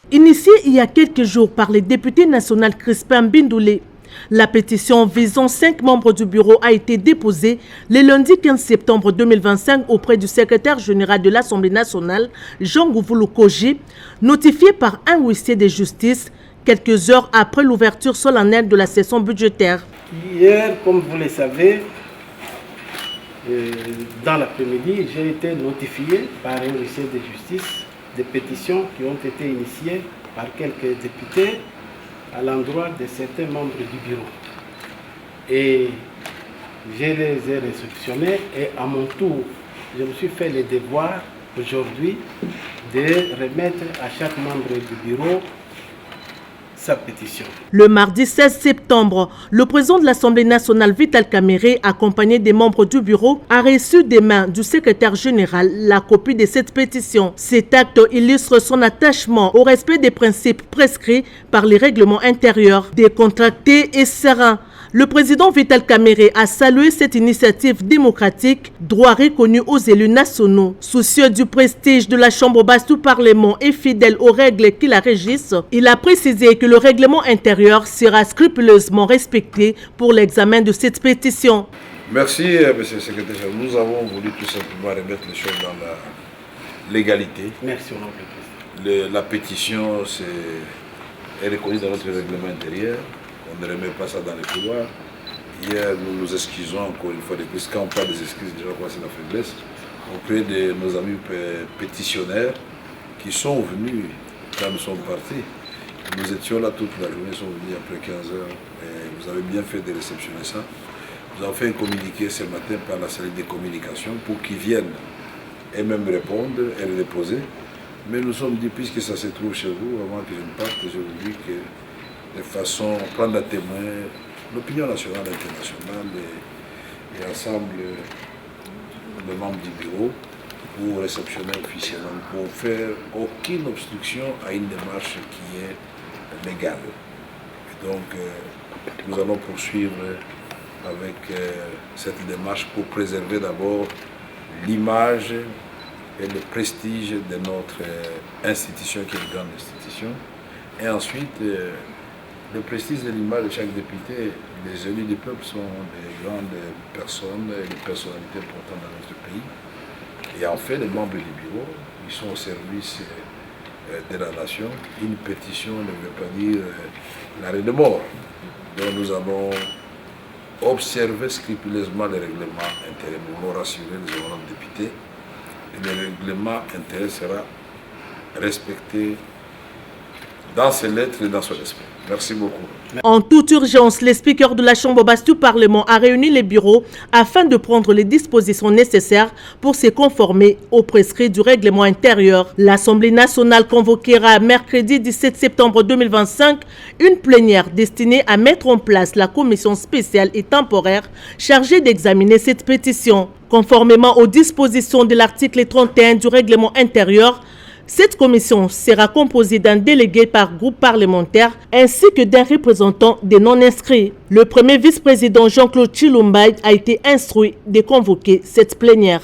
Initiée il y a quelques jours par les députés nationaux Crispin Bindoulé, la pétition visant 5 membres du bureau a été déposée le lundi 15 septembre 2025 auprès du secrétaire général de l'Assemblée nationale, Jean Gouvoulou Koji, notifié par un huissier de justice quelques heures après l'ouverture solennelle de la session budgétaire. Hier, comme vous le savez, dans l'après-midi, j'ai été notifié par un huissier de justice des pétitions qui ont été initiées par quelques députés à l'endroit de certains membres du bureau. Et je les ai réceptionnés et à mon tour, je me suis fait le devoir aujourd'hui de remettre à chaque membre du bureau sa pétition. Le mardi 16 septembre, le président de l'Assemblée nationale, Vital Kamerhe, accompagné des membres du bureau, a reçu des mains du secrétaire général la copie de cette pétition. Cet acte illustre son attachement au respect des principes prescrits par les règlements intérieurs, décontractés et sereins. Le président Vital Kamerhe a salué cette initiative démocratique, droit reconnu aux élus nationaux. Soucieux du prestige de la Chambre basse du Parlement et fidèle aux règles qui la régissent, il a précisé que le règlement intérieur sera scrupuleusement respecté pour l'examen de cette pétition. Merci, monsieur le secrétaire. Nous avons voulu tout simplement remettre les choses dans la légalité. Merci, honorable président. La pétition est reconnue dans notre règlement intérieur. On ne remet pas ça dans les couloirs. Hier, nous nous excusons encore une fois de plus. Quand on parle des excuses, déjà, c'est la faiblesse. Auprès de nos amis pétitionnaires qui sont venus quand nous sommes partis. Nous étions là toute la journée, ils sont venus après 15 heures. Et vous avez bien fait de réceptionner ça. Nous avons fait un communiqué ce matin par la salle de communication pour qu'ils viennent et même répondre et le déposer. Mais nous sommes dit, puisque ça se trouve chez vous, avant que je ne parte, je vous dis que de façon à prendre à témoin l'opinion nationale et internationale et ensemble les membres du bureau pour réceptionner officiellement, pour faire aucune obstruction à une démarche qui est légale. Et donc, nous allons poursuivre avec cette démarche pour préserver d'abord l'image et le prestige de notre institution qui est une grande institution, et ensuite le prestige de l'image de chaque député. Les élus du peuple sont des grandes personnes, des personnalités importantes dans notre pays. Et en fait, les membres du bureau, ils sont au service de la nation. Une pétition ne veut pas dire l'arrêt de mort. Donc nous allons observer scrupuleusement les règlements intérieurs. Nous voulons rassurer les honorables députés. Et le règlement intérieur sera respecté dans ses lettres et dans son esprit. Merci beaucoup. En toute urgence, le speaker de la Chambre basse du Parlement a réuni les bureaux afin de prendre les dispositions nécessaires pour se conformer aux prescrits du règlement intérieur. L'Assemblée nationale convoquera mercredi 17 septembre 2025 une plénière destinée à mettre en place la commission spéciale et temporaire chargée d'examiner cette pétition. Conformément aux dispositions de l'article 31 du règlement intérieur, cette commission sera composée d'un délégué par groupe parlementaire ainsi que d'un représentant des non-inscrits. Le premier vice-président Jean-Claude Chilumbay a été instruit de convoquer cette plénière.